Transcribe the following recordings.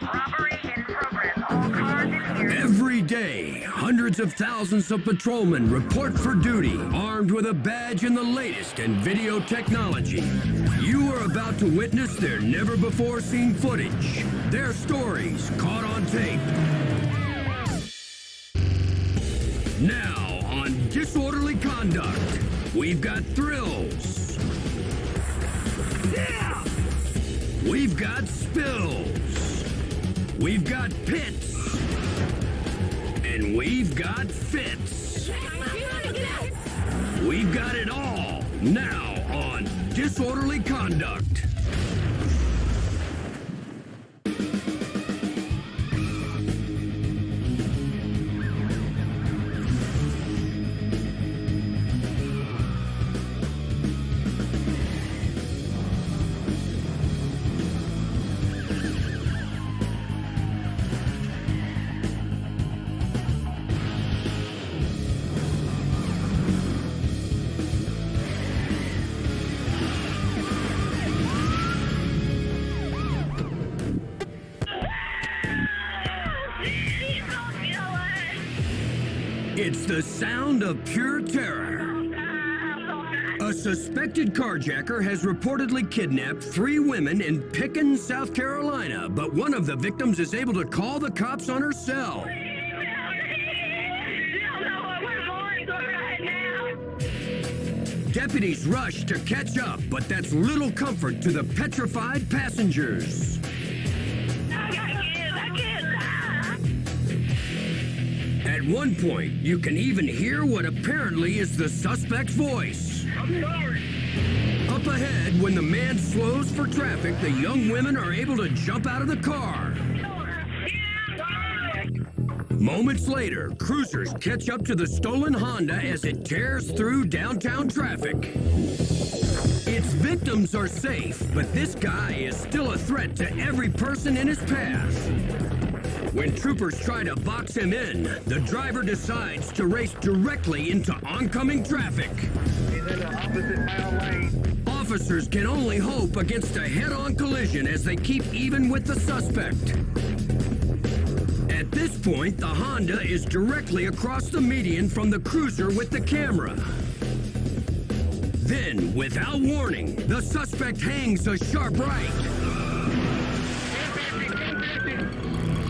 Robbery in progress. All cars in here. Every day, hundreds of thousands of patrolmen report for duty, armed with a badge in the latest in video technology. You are about to witness their never-before-seen footage, their stories caught on tape. Now, on Disorderly Conduct, we've got thrills. Yeah! We've got spills. We've got pits. And we've got fits. We've got it all now on Disorderly Conduct. It's the sound of pure terror. A suspected carjacker has reportedly kidnapped 3 women in Pickens, South Carolina, but one of the victims is able to call the cops on her cell. Deputies rush to catch up, but that's little comfort to the petrified passengers. At one point, you can even hear what apparently is the suspect's voice. I'm sorry. Up ahead, when the man slows for traffic, the young women are able to jump out of the car. Moments later, cruisers catch up to the stolen Honda as it tears through downtown traffic. Its victims are safe, but this guy is still a threat to every person in his path. When troopers try to box him in, the driver decides to race directly into oncoming traffic. He's in the opposite bound lane. Officers can only hope against a head-on collision as they keep even with the suspect. At this point, the Honda is directly across the median from the cruiser with the camera. Then, without warning, the suspect hangs a sharp right.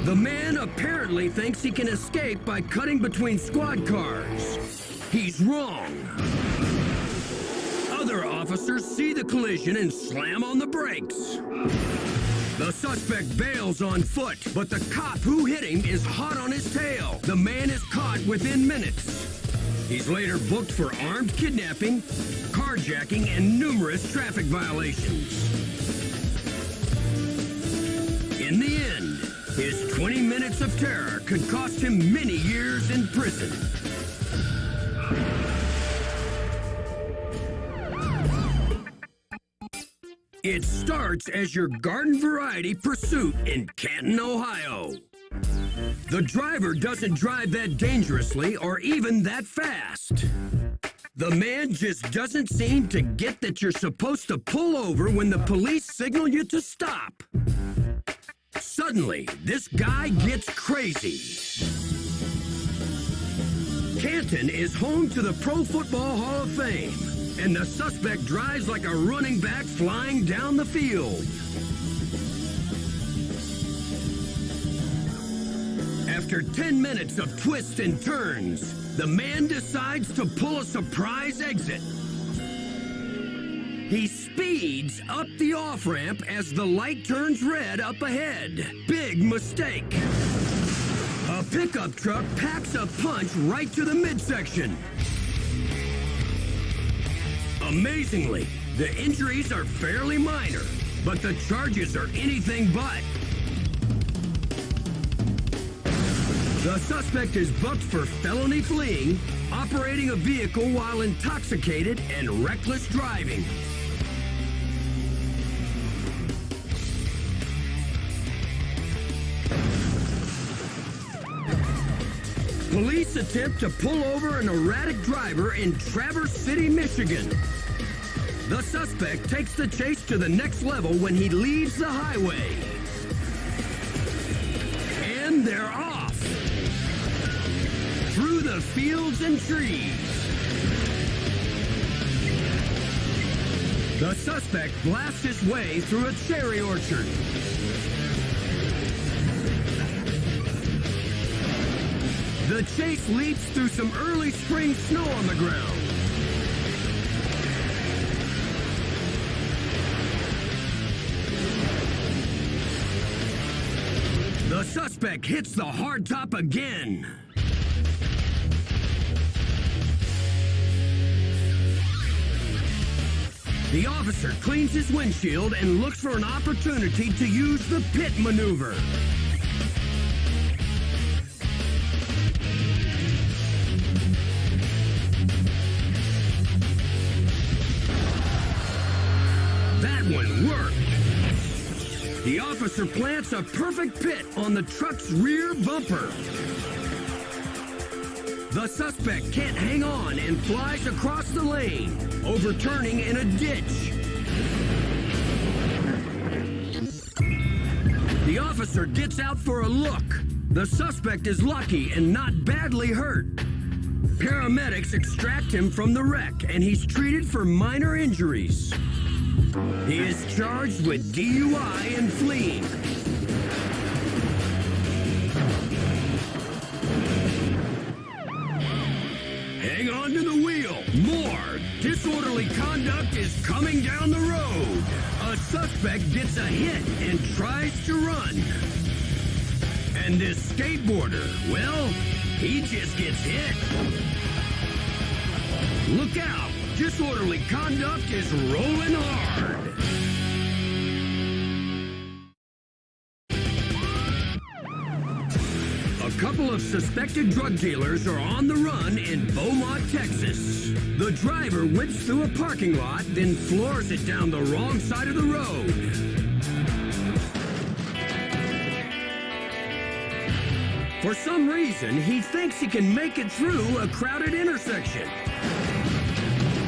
The man apparently thinks he can escape by cutting between squad cars. He's wrong. Other officers see the collision and slam on the brakes. The suspect bails on foot, but the cop who hit him is hot on his tail. The man is caught within minutes. He's later booked for armed kidnapping, carjacking, and numerous traffic violations. In the end, his 20 minutes of terror could cost him many years in prison. It starts as your garden variety pursuit in Canton, Ohio. The driver doesn't drive that dangerously or even that fast. The man just doesn't seem to get that you're supposed to pull over when the police signal you to stop. Suddenly, this guy gets crazy. Canton is home to the Pro Football Hall of Fame, and the suspect drives like a running back flying down the field. After 10 minutes of twists and turns, the man decides to pull a surprise exit. He speeds up the off-ramp as the light turns red up ahead. Big mistake. A pickup truck packs a punch right to the midsection. Amazingly, the injuries are fairly minor, but the charges are anything but. The suspect is booked for felony fleeing, operating a vehicle while intoxicated, and reckless driving. Police attempt to pull over an erratic driver in Traverse City, Michigan. The suspect takes the chase to the next level when he leaves the highway. they're off. Through the fields and trees. The suspect blasts his way through a cherry orchard. The chase leaps through some early spring snow on the ground. The suspect hits the hardtop again. The officer cleans his windshield and looks for an opportunity to use the pit maneuver. That one worked. The officer plants a perfect pit on the truck's rear bumper. The suspect can't hang on and flies across the lane, overturning in a ditch. The officer gets out for a look. The suspect is lucky and not badly hurt. Paramedics extract him from the wreck, and he's treated for minor injuries. He is charged with DUI and fleeing. Hang on to the wheel. More disorderly conduct is coming down the road. A suspect gets a hit and tries to run. And this skateboarder, well, he just gets hit. Look out! Disorderly conduct is rolling hard. A couple of suspected drug dealers are on the run in Beaumont, Texas. The driver whips through a parking lot, then floors it down the wrong side of the road. For some reason, he thinks he can make it through a crowded intersection.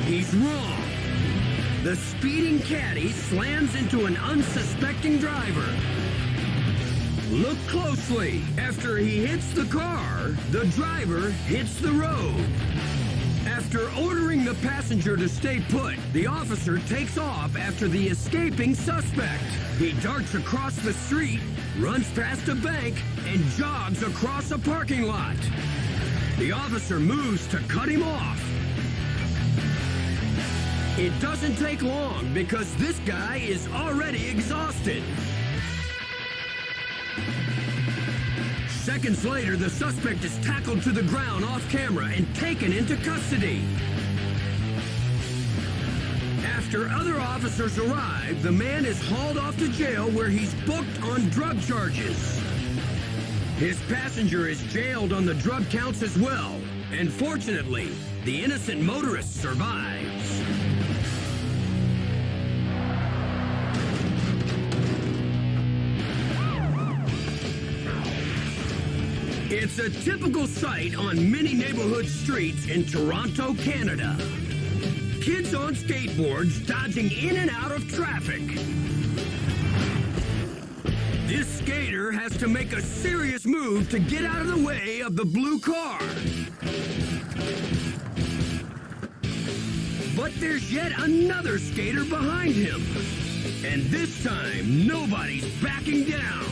He's wrong. The speeding caddy slams into an unsuspecting driver. Look closely. After he hits the car, the driver hits the road. After ordering the passenger to stay put, the officer takes off after the escaping suspect. He darts across the street, runs past a bank, and jogs across a parking lot. The officer moves to cut him off. It doesn't take long because this guy is already exhausted. Seconds later, the suspect is tackled to the ground off camera and taken into custody. After other officers arrive, the man is hauled off to jail where he's booked on drug charges. His passenger is jailed on the drug counts as well, and fortunately, the innocent motorist survives. It's a typical sight on many neighborhood streets in Toronto, Canada. Kids on skateboards dodging in and out of traffic. This skater has to make a serious move to get out of the way of the blue car. But there's yet another skater behind him. And this time, nobody's backing down.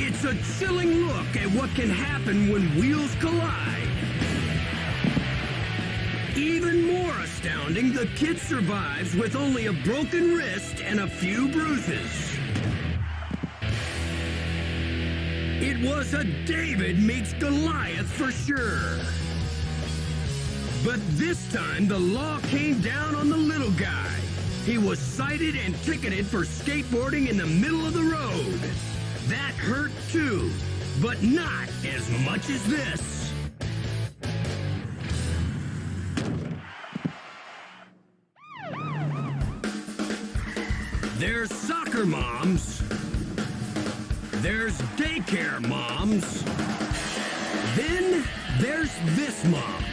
It's a chilling look at what can happen when wheels collide. Even more astounding, the kid survives with only a broken wrist and a few bruises. It was a David meets Goliath for sure. But this time, the law came down on the little guy. He was cited and ticketed for skateboarding in the middle of the road. That hurt too, but not as much as this. There's soccer moms. There's daycare moms. Then there's this mom.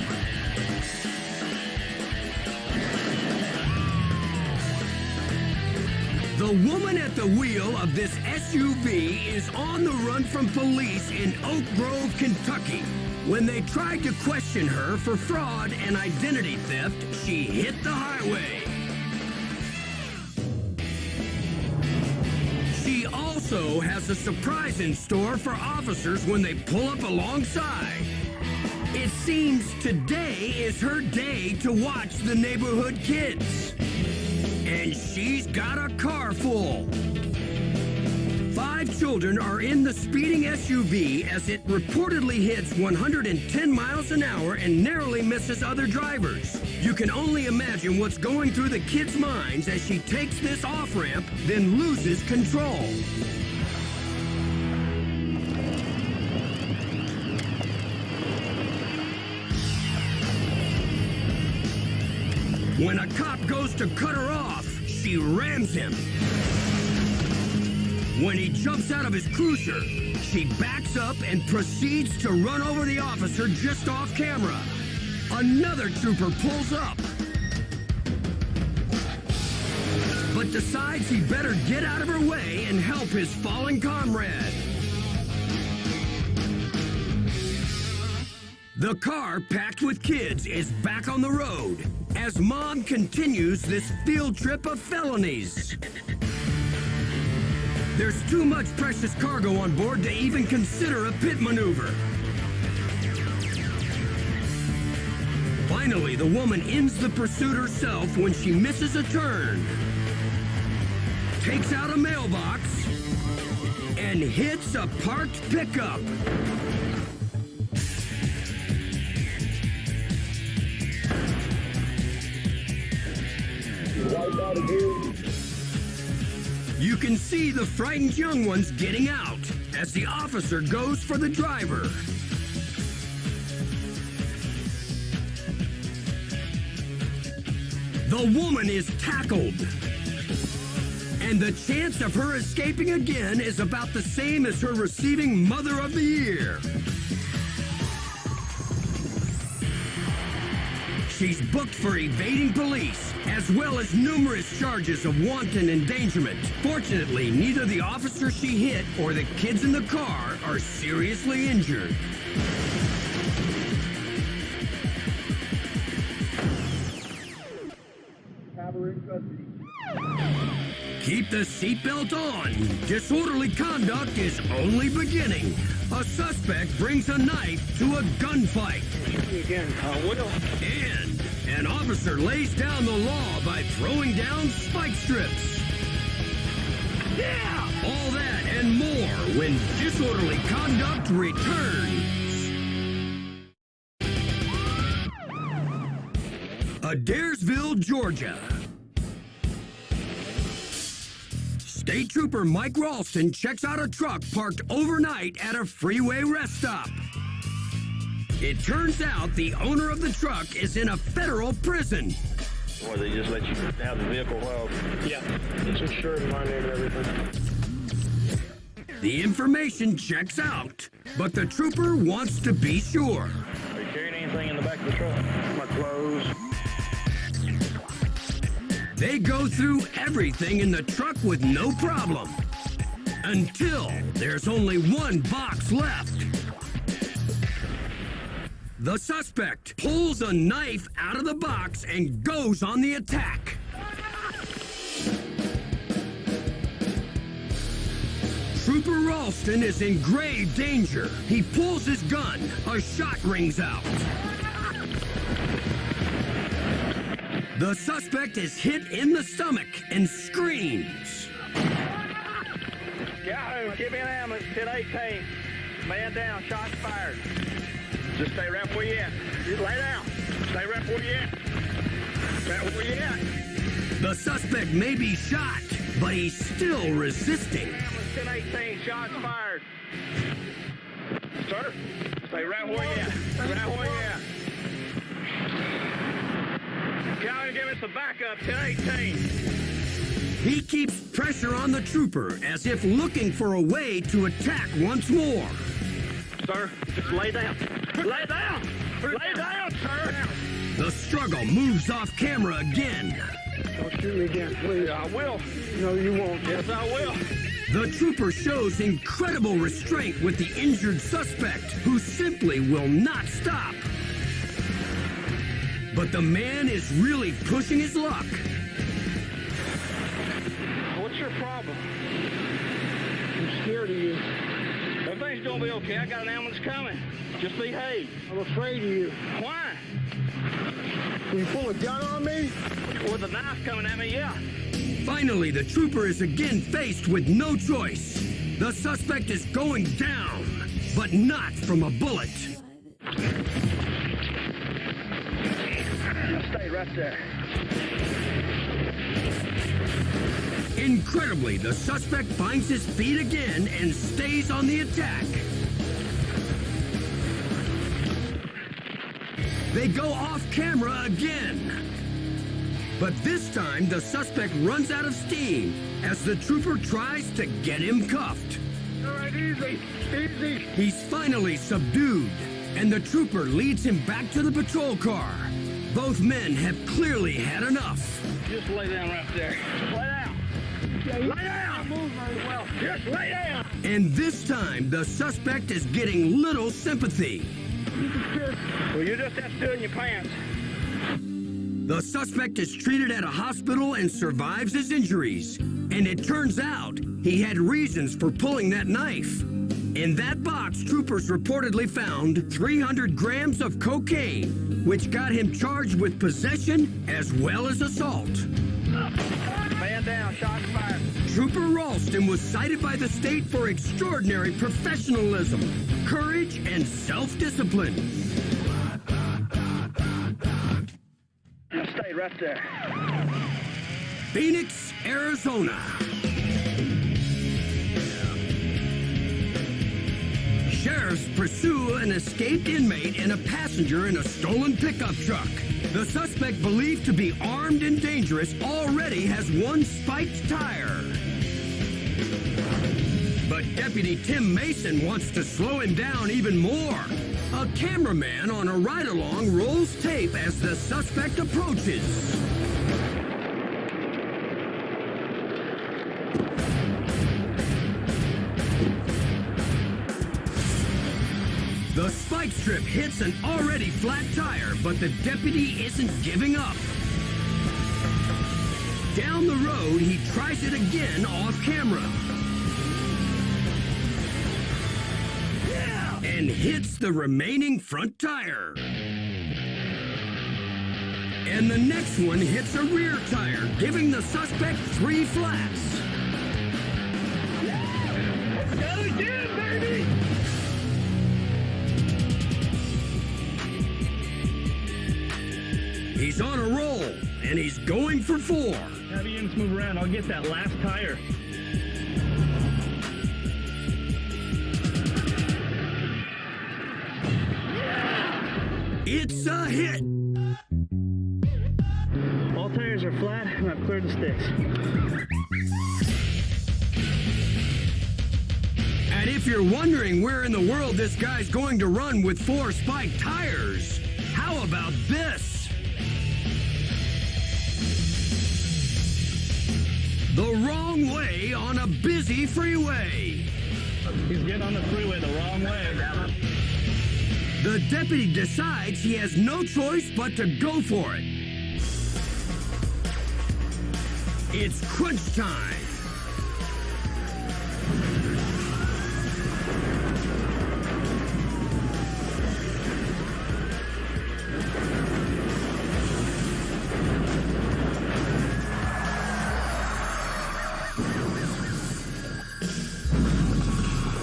The The woman at the wheel of this SUV is on the run from police in Oak Grove, Kentucky. When they tried to question her for fraud and identity theft, she hit the highway. She also has a surprise in store for officers when they pull up alongside. It seems today is her day to watch the neighborhood kids. And she's got a car full. 5 children are in the speeding SUV as it reportedly hits 110 miles an hour and narrowly misses other drivers. You can only imagine what's going through the kids' minds as she takes this off-ramp, then loses control. When a cop goes to cut her off, she rams him. When he jumps out of his cruiser, she backs up and proceeds to run over the officer just off camera. Another trooper pulls up, but decides he better get out of her way and help his fallen comrade. The car packed with kids is back on the road as Mom continues this field trip of felonies. There's too much precious cargo on board to even consider a pit maneuver. Finally, the woman ends the pursuit herself when she misses a turn, takes out a mailbox, and hits a parked pickup. You can see the frightened young ones getting out as the officer goes for the driver. The woman is tackled, and the chance of her escaping again is about the same as her receiving Mother of the Year. She's booked for evading police, as well as numerous charges of wanton endangerment. Fortunately, neither the officer she hit or the kids in the car are seriously injured. Keep the seatbelt on. Disorderly conduct is only beginning. A suspect brings a knife to a gunfight. And an officer lays down the law by throwing down spike strips. Yeah! All that and more when disorderly conduct returns. Adairsville, Georgia. State Trooper Mike Ralston checks out a truck parked overnight at a freeway rest stop. It turns out the owner of the truck is in a federal prison. Or they just let you have the vehicle while... Yeah, it's insured in my name and everything. The information checks out, but the trooper wants to be sure. Are you carrying anything in the back of the truck? My clothes. They go through everything in the truck with no problem. Until there's only one box left. The suspect pulls a knife out of the box and goes on the attack. Trooper Ralston is in grave danger. He pulls his gun. A shot rings out. The suspect is hit in the stomach and screams. Yahoo! Give me an ambulance. 1018. Man down. Shots fired. Just stay right where you at. Just lay down. Stay right where you at. Right where you at. The suspect may be shot, but he's still resisting. Ambulance 1018. Shots fired. Sir, stay right where you at. Right where you at. County, give us a backup. 1018. He keeps pressure on the trooper as if looking for a way to attack once more. Sir, just lay down. Lay down! Lay down, sir! The struggle moves off camera again Don't shoot me again, please. I will. No, you won't. Yes, I will. The trooper shows incredible restraint with the injured suspect, who simply will not stop. But the man is really pushing his luck. What's your problem? I'm scared of you. Everything's gonna be okay. I got an ambulance coming. Just behave. I'm afraid of you. Why? Will you pull a gun on me? With a knife coming at me, yeah. Finally, the trooper is again faced with no choice. The suspect is going down, but not from a bullet. Stay right there. Incredibly, the suspect finds his feet again and stays on the attack. They go off camera again. But this time, the suspect runs out of steam as the trooper tries to get him cuffed. All right, easy, easy. He's finally subdued, and the trooper leads him back to the patrol car. Both men have clearly had enough. Just lay down right there. Lay down. Lay down. Move very well. Just lay down. And this time, the suspect is getting little sympathy. Well, you just have to do it in your pants. The suspect is treated at a hospital and survives his injuries. And it turns out he had reasons for pulling that knife. In that box, troopers reportedly found 300 grams of cocaine, which got him charged with possession as well as assault. Man down, shots fired. Trooper Ralston was cited by the state for extraordinary professionalism, courage, and self-discipline. Now stay right there. Phoenix, Arizona. Sheriffs pursue an escaped inmate and a passenger in a stolen pickup truck. The suspect, believed to be armed and dangerous, already has one spiked tire. But Deputy Tim Mason wants to slow him down even more. A cameraman on a ride-along rolls tape as the suspect approaches. The spike strip hits an already flat tire, but the deputy isn't giving up. Down the road, he tries it again off camera. And hits the remaining front tire. And the next one hits a rear tire, giving the suspect 3 flats. Got it again, baby! He's on a roll, and he's going for 4. Have the units move around. I'll get that last tire. It's a hit. All tires are flat, and I've cleared the sticks. And if you're wondering where in the world this guy's going to run with 4 spiked tires, how about this? The wrong way on a busy freeway. He's getting on the freeway the wrong way. The deputy decides he has no choice but to go for it. It's crunch time.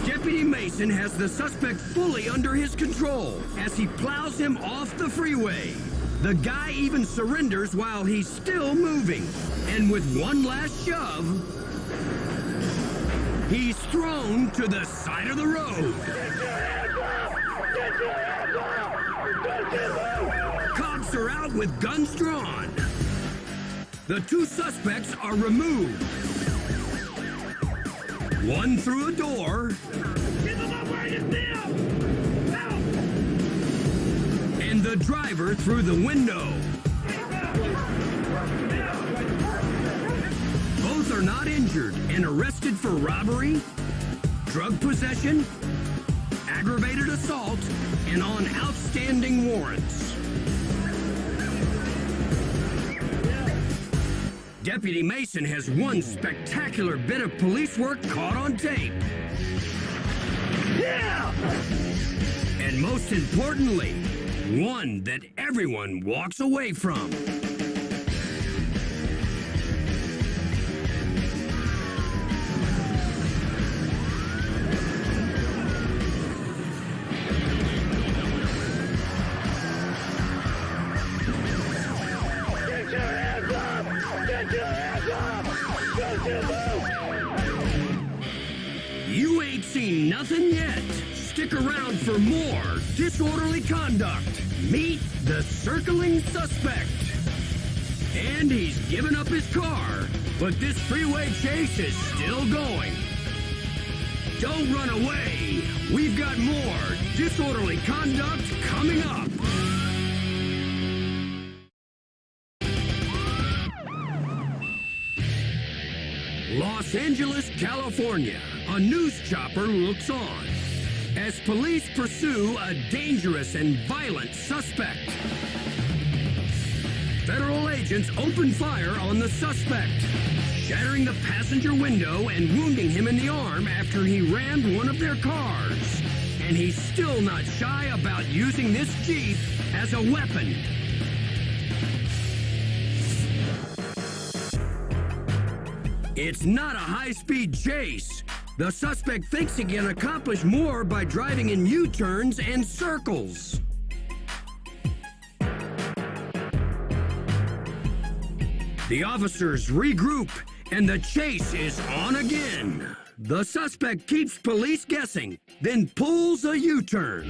Deputy Mason has the suspect fully under his control as he plows him off the freeway. The guy even surrenders while he's still moving. And with one last shove, he's thrown to the side of the road. Cops are out with guns drawn. The 2 suspects are removed. One through a door. Get them up where you see them! Help! And the driver through the window. injured and arrested for robbery, drug possession, aggravated assault, and on outstanding warrants. Deputy Mason has one spectacular bit of police work caught on tape. Yeah! And most importantly, one that everyone walks away from. You ain't seen nothing yet. Stick around for more disorderly conduct. Meet the circling suspect. And he's given up his car, but this freeway chase is still going. Don't run away. We've got more disorderly conduct coming up. Los Angeles, California. A news chopper looks on as police pursue a dangerous and violent suspect. Federal agents open fire on the suspect, shattering the passenger window and wounding him in the arm after he rammed one of their cars. And he's still not shy about using this Jeep as a weapon. It's not a high-speed chase. The suspect thinks he can accomplish more by driving in U-turns and circles. The officers regroup, and the chase is on again. The suspect keeps police guessing, then pulls a U-turn.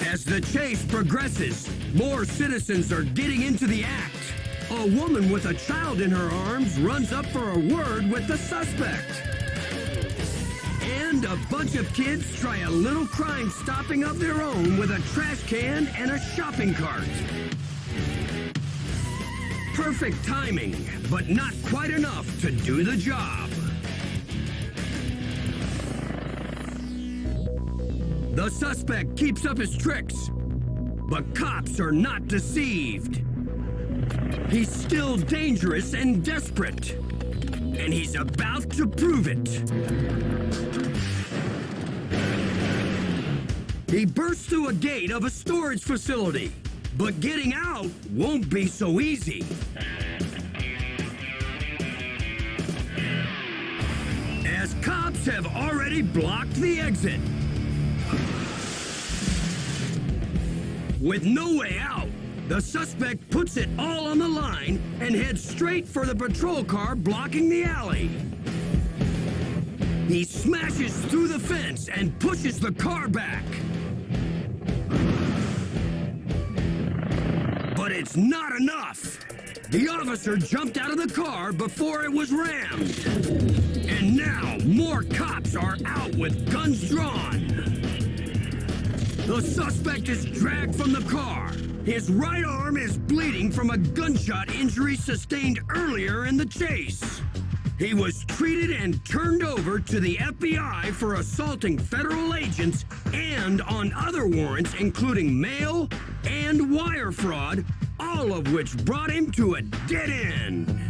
As the chase progresses, more citizens are getting into the act. A woman with a child in her arms runs up for a word with the suspect. And a bunch of kids try a little crime stopping of their own with a trash can and a shopping cart. Perfect timing, but not quite enough to do the job. The suspect keeps up his tricks, but cops are not deceived. He's still dangerous and desperate, and he's about to prove it. He bursts through a gate of a storage facility, but getting out won't be so easy. As cops have already blocked the exit. With no way out, the suspect puts it all on the line and heads straight for the patrol car blocking the alley. He smashes through the fence and pushes the car back. But it's not enough. The officer jumped out of the car before it was rammed. And now more cops are out with guns drawn. The suspect is dragged from the car. His right arm is bleeding from a gunshot injury sustained earlier in the chase. He was treated and turned over to the FBI for assaulting federal agents and on other warrants including mail and wire fraud, all of which brought him to a dead end.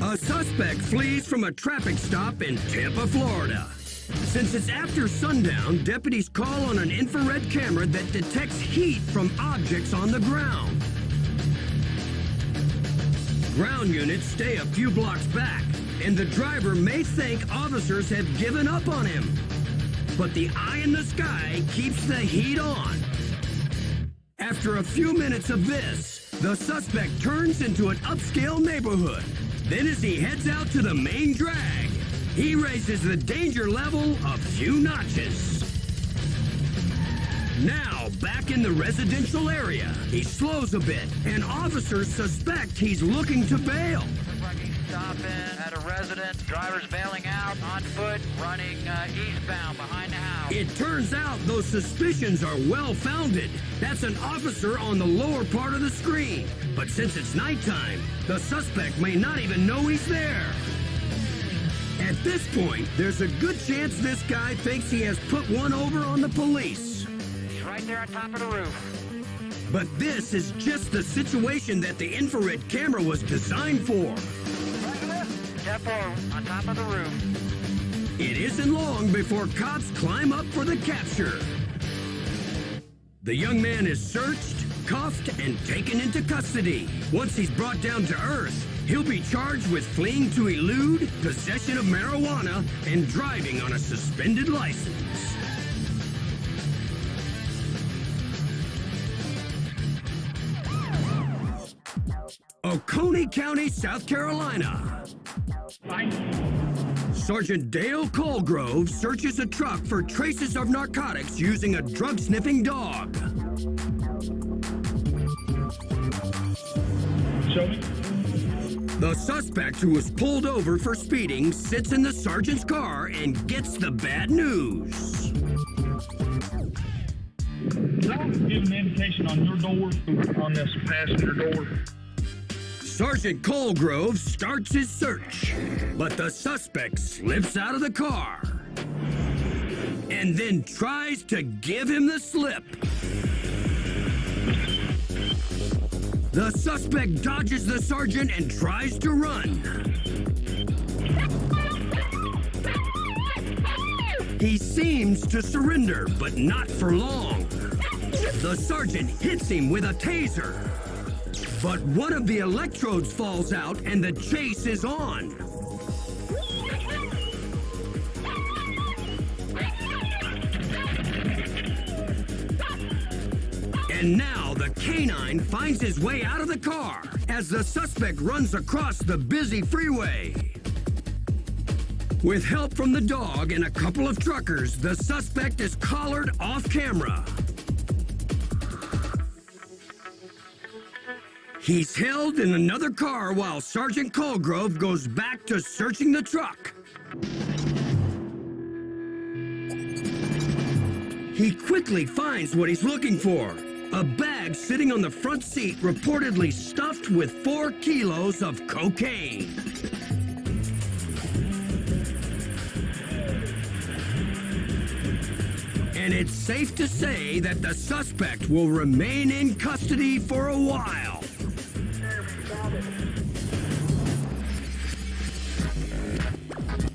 A suspect flees from a traffic stop in Tampa, Florida. Since it's after sundown, deputies call on an infrared camera that detects heat from objects on the ground. Ground units stay a few blocks back, and the driver may think officers have given up on him. But the eye in the sky keeps the heat on. After a few minutes of this, the suspect turns into an upscale neighborhood. Then as he heads out to the main drag, he raises the danger level a few notches. Now, back in the residential area, he slows a bit, and officers suspect he's looking to bail. stopping at a residence. Driver's bailing out on foot, running eastbound behind the house. It turns out those suspicions are well-founded. That's an officer on the lower part of the screen. But since it's nighttime, the suspect may not even know he's there. At this point, there's a good chance this guy thinks he has put one over on the police. He's right there on top of the roof. But this is just the situation that the infrared camera was designed for. Step forward, on top of the roof. It isn't long before cops climb up for the capture. The young man is searched, cuffed, and taken into custody. Once he's brought down to earth, he'll be charged with fleeing to elude, possession of marijuana, and driving on a suspended license. Oconee County, South Carolina. Sergeant Dale Colgrove searches a truck for traces of narcotics using a drug-sniffing dog. Show me. The suspect, who was pulled over for speeding, sits in the sergeant's car and gets the bad news. Give an indication on your door, on this passenger door. Sergeant Colgrove starts his search, but the suspect slips out of the car and then tries to give him the slip. The suspect dodges the sergeant and tries to run. He seems to surrender, but not for long. The sergeant hits him with a taser. But one of the electrodes falls out and the chase is on. And now the canine finds his way out of the car as the suspect runs across the busy freeway. With help from the dog and a couple of truckers, the suspect is collared off camera. He's held in another car while Sergeant Colgrove goes back to searching the truck. He quickly finds what he's looking for. A bag sitting on the front seat reportedly stuffed with 4 kilos of cocaine. And it's safe to say that the suspect will remain in custody for a while.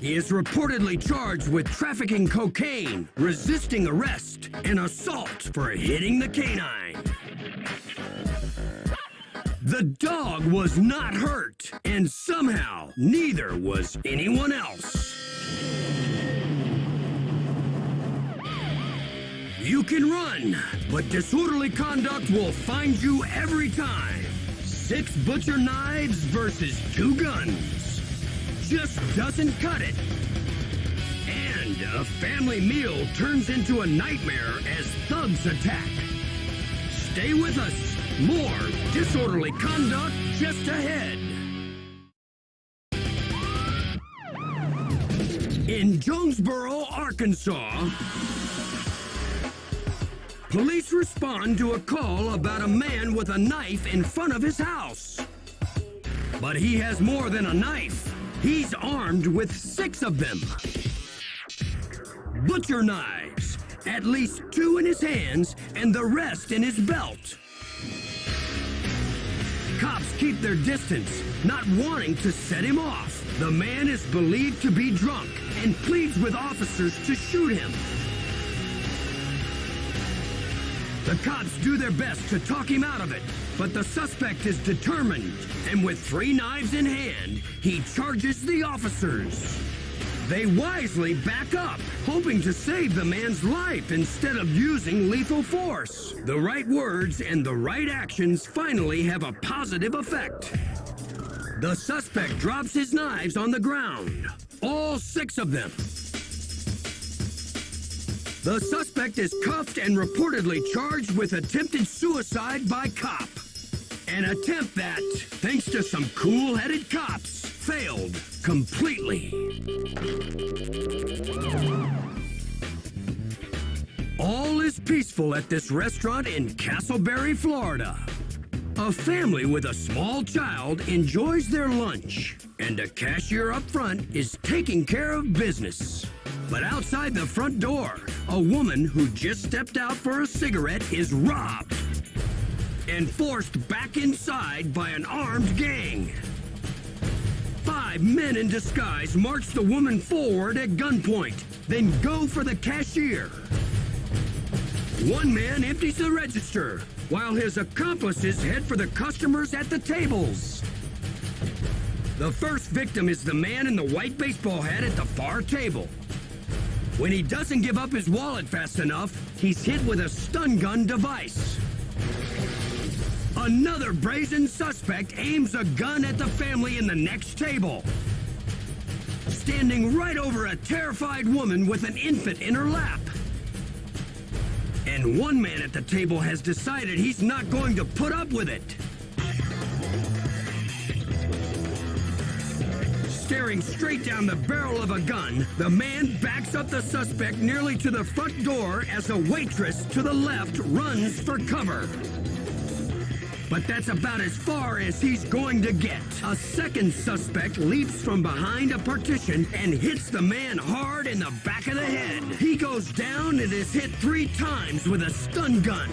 He is reportedly charged with trafficking cocaine, resisting arrest, and assault for hitting the canine. The dog was not hurt, and somehow neither was anyone else. You can run, but disorderly conduct will find you every time. 6 butcher knives versus 2 guns just doesn't cut it. And a family meal turns into a nightmare as thugs attack. Stay with us. More disorderly conduct just ahead. In Jonesboro, Arkansas, police respond to a call about a man with a knife in front of his house. But he has more than a knife. He's armed with 6 of them. Butcher knives, at least 2 in his hands and the rest in his belt. Cops keep their distance, not wanting to set him off. The man is believed to be drunk and pleads with officers to shoot him. The cops do their best to talk him out of it, but the suspect is determined, and with 3 knives in hand, he charges the officers. They wisely back up, hoping to save the man's life instead of using lethal force. The right words and the right actions finally have a positive effect. The suspect drops his knives on the ground, all 6 of them. The suspect is cuffed and reportedly charged with attempted suicide by cop. An attempt that, thanks to some cool-headed cops, failed completely. All is peaceful at this restaurant in Castleberry, Florida. A family with a small child enjoys their lunch, and a cashier up front is taking care of business. But outside the front door, a woman who just stepped out for a cigarette is robbed and forced back inside by an armed gang. 5 men in disguise march the woman forward at gunpoint, then go for the cashier. One man empties the register, while his accomplices head for the customers at the tables. The first victim is the man in the white baseball hat at the far table. When he doesn't give up his wallet fast enough, he's hit with a stun gun device. Another brazen suspect aims a gun at the family in the next table, standing right over a terrified woman with an infant in her lap. And one man at the table has decided he's not going to put up with it. Staring straight down the barrel of a gun, the man backs up the suspect nearly to the front door as a waitress to the left runs for cover. But that's about as far as he's going to get. A second suspect leaps from behind a partition and hits the man hard in the back of the head. He goes down and is hit 3 times with a stun gun.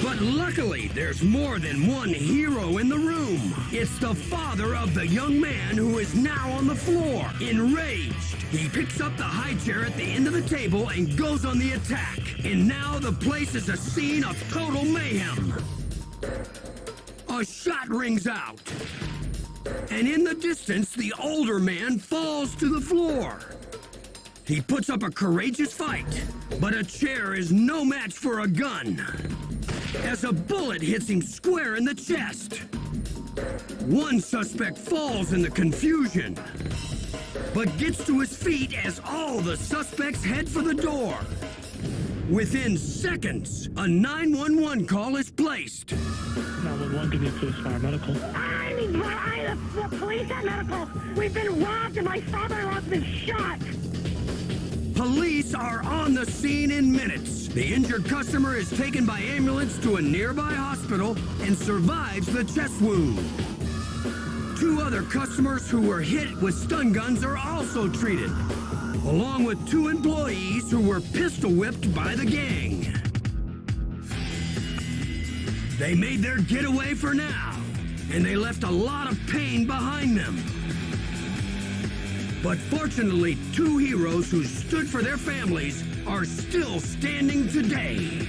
But luckily, there's more than one hero in the room. It's the father of the young man who is now on the floor, enraged. He picks up the high chair at the end of the table and goes on the attack. And now the place is a scene of total mayhem. A shot rings out, and in the distance, the older man falls to the floor. He puts up a courageous fight, but a chair is no match for a gun, as a bullet hits him square in the chest. One suspect falls in the confusion, but gets to his feet as all the suspects head for the door. Within seconds, a 911 call is placed. 911, give me a police fire medical. The police and medical. We've been robbed and my father-in-law's been shot. Police are on the scene in minutes. The injured customer is taken by ambulance to a nearby hospital and survives the chest wound. 2 other customers who were hit with stun guns are also treated, along with 2 employees who were pistol whipped by the gang. They made their getaway for now, and they left a lot of pain behind them. But fortunately, 2 heroes who stood for their families are still standing today.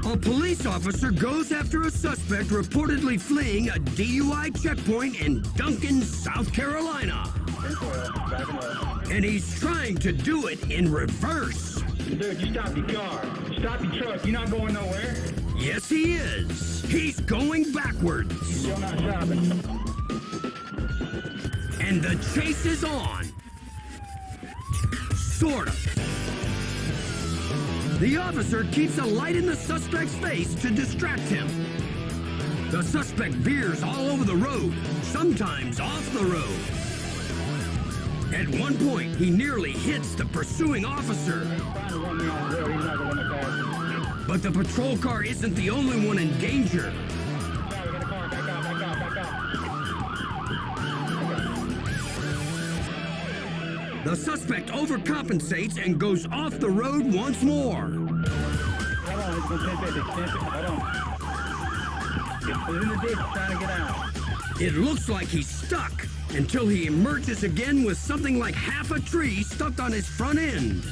A police officer goes after a suspect reportedly fleeing a DUI checkpoint in Duncan, South Carolina. And he's trying to do it in reverse. Dude, you stop your car. Stop your truck. You're not going nowhere. Yes, he is. He's going backwards. You're not stopping. And the chase is on. Sort of. The officer keeps a light in the suspect's face to distract him. The suspect veers all over the road, sometimes off the road. At one point, he nearly hits the pursuing officer. But the patrol car isn't the only one in danger. The suspect overcompensates and goes off the road once more. It looks like he's stuck until he emerges again with something like half a tree stuck on his front end.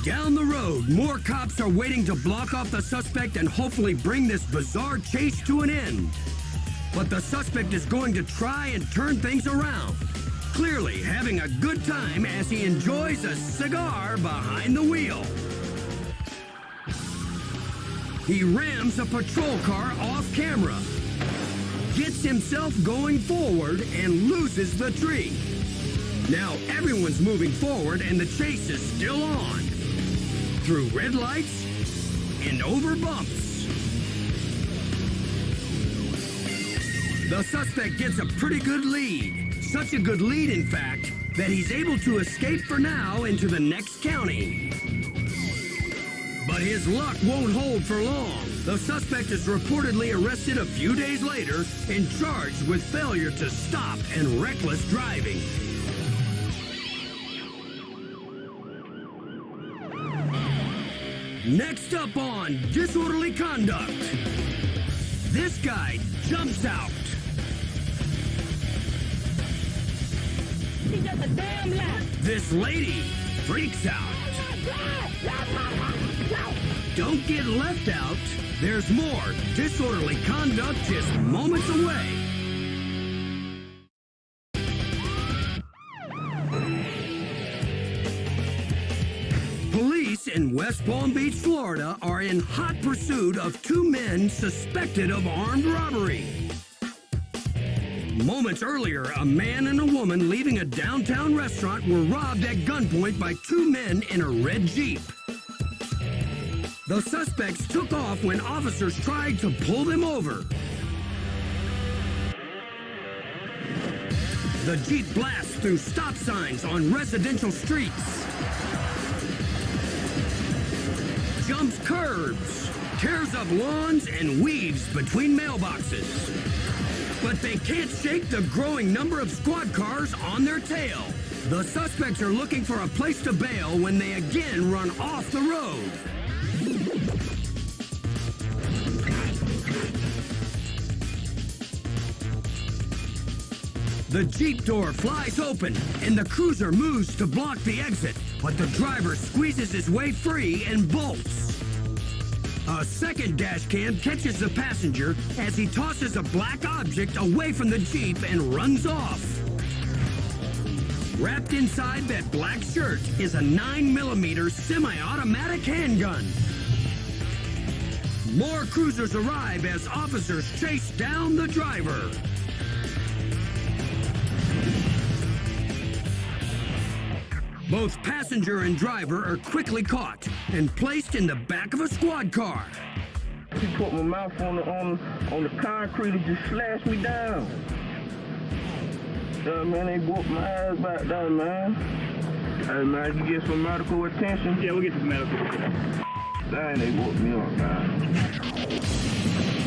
Down the road, more cops are waiting to block off the suspect and hopefully bring this bizarre chase to an end. But the suspect is going to try and turn things around, clearly having a good time as he enjoys a cigar behind the wheel. He rams a patrol car off camera, gets himself going forward, and loses the tree. Now everyone's moving forward and the chase is still on. Through red lights and over bumps. The suspect gets a pretty good lead. Such a good lead, in fact, that he's able to escape for now into the next county. But his luck won't hold for long. The suspect is reportedly arrested a few days later and charged with failure to stop and reckless driving. Next up on disorderly conduct, this guy jumps out. He's just a damn lie. This lady freaks out. Don't get left out. There's more disorderly conduct just moments away. Police in West Palm Beach, Florida are in hot pursuit of two men suspected of armed robbery. Moments earlier, a man and a woman leaving a downtown restaurant were robbed at gunpoint by two men in a red Jeep. The suspects took off when officers tried to pull them over. The Jeep blasts through stop signs on residential streets, jumps curbs, tears up lawns, and weaves between mailboxes. But they can't shake the growing number of squad cars on their tail. The suspects are looking for a place to bail when they again run off the road. The Jeep door flies open, and the cruiser moves to block the exit, but the driver squeezes his way free and bolts. A second dash cam catches the passenger as he tosses a black object away from the Jeep and runs off. Wrapped inside that black shirt is a 9mm semi-automatic handgun. More cruisers arrive as officers chase down the driver. Both passenger and driver are quickly caught and placed in the back of a squad car. She put my mouth on the concrete and just slashed me down. Man, they whooped my ass back there, man. Hey, man, you get some medical attention? Yeah, we'll get some medical. Dang, they whooped me up, man.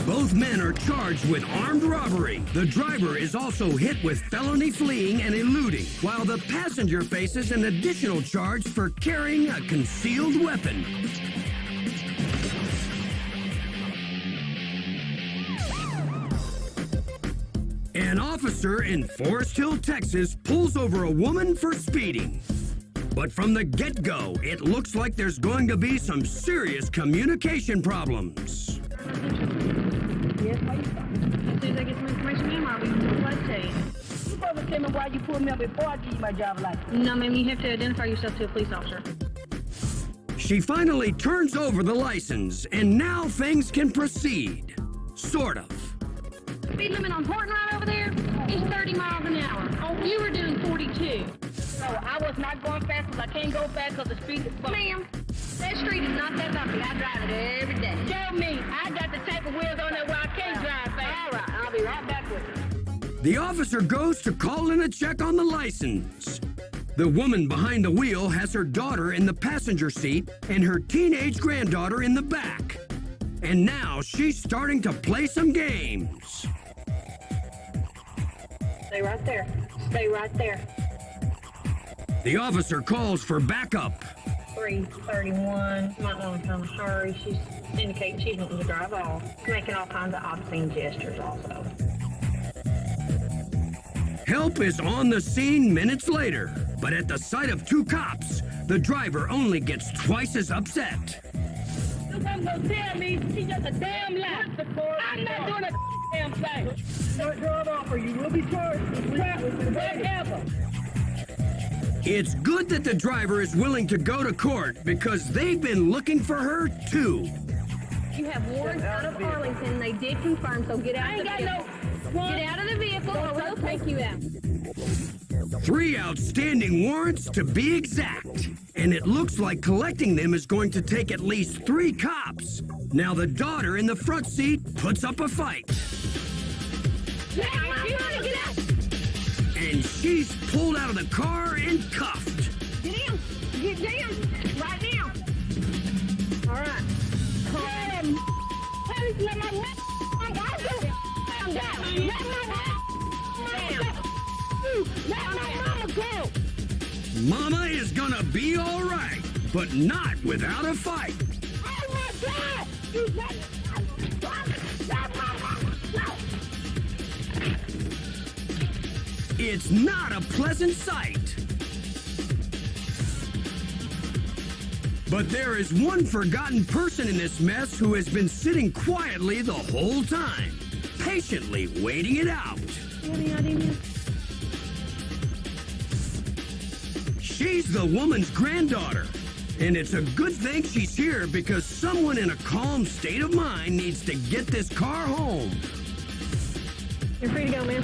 Both men are charged with armed robbery. The driver is also hit with felony fleeing and eluding, while the passenger faces an additional charge for carrying a concealed weapon. An officer in Forest Hill, Texas, pulls over a woman for speeding. But from the get-go, it looks like there's going to be some serious communication problems. Yes, how you stop? As soon as I get some information, ma'am, I'll be glad to tell you. You supposed to tell me why you pulled me up before I give you my driver's license. No, ma'am, you have to identify yourself to a police officer. She finally turns over the license, and now things can proceed. Sort of. Speed limit on Horton right over there is 30 miles an hour. Oh, you were doing 42. So I was not going fast because I can't go fast because the street is bumpy. Ma'am, that street is not that bumpy. I drive it every day. Tell me, I got the type of wheels on there where I can't drive fast. All right, I'll be right back with you. The officer goes to call in a check on the license. The woman behind the wheel has her daughter in the passenger seat and her teenage granddaughter in the back. And now she's starting to play some games. Stay right there. Stay right there. The officer calls for backup. 331. Might want to come hurry. She's indicating she's wanting to drive off. Making all kinds of obscene gestures also. Help is on the scene minutes later, but at the sight of two cops, the driver only gets twice as upset. I'm gonna tell me she's just a damn lie. I'm not doing a damn thing. Don't drive off or you will be charged. Whatever. It's good that the driver is willing to go to court because they've been looking for her too. You have warrants out of Arlington. They did confirm, so get out of the vehicle. Get out of the vehicle or we'll take you out. 3 outstanding warrants to be exact. And it looks like collecting them is going to take at least 3 cops. Now the daughter in the front seat puts up a fight. And she's pulled out of the car and cuffed. Get in. Get down. Right now. All right. Please let my down. Let my mama go. Mama is gonna be all right, but not without a fight. Oh my God! You let my mama go. It's not a pleasant sight. But there is one forgotten person in this mess who has been sitting quietly the whole time, patiently waiting it out. She's the woman's granddaughter, and it's a good thing she's here because someone in a calm state of mind needs to get this car home. You're free to go, man.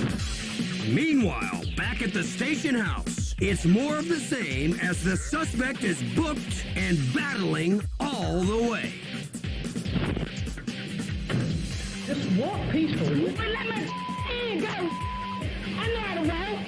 Meanwhile, back at the station house, it's more of the same as the suspect is booked and battling all the way. Just walk peacefully. Well, let me go. I know how to roll.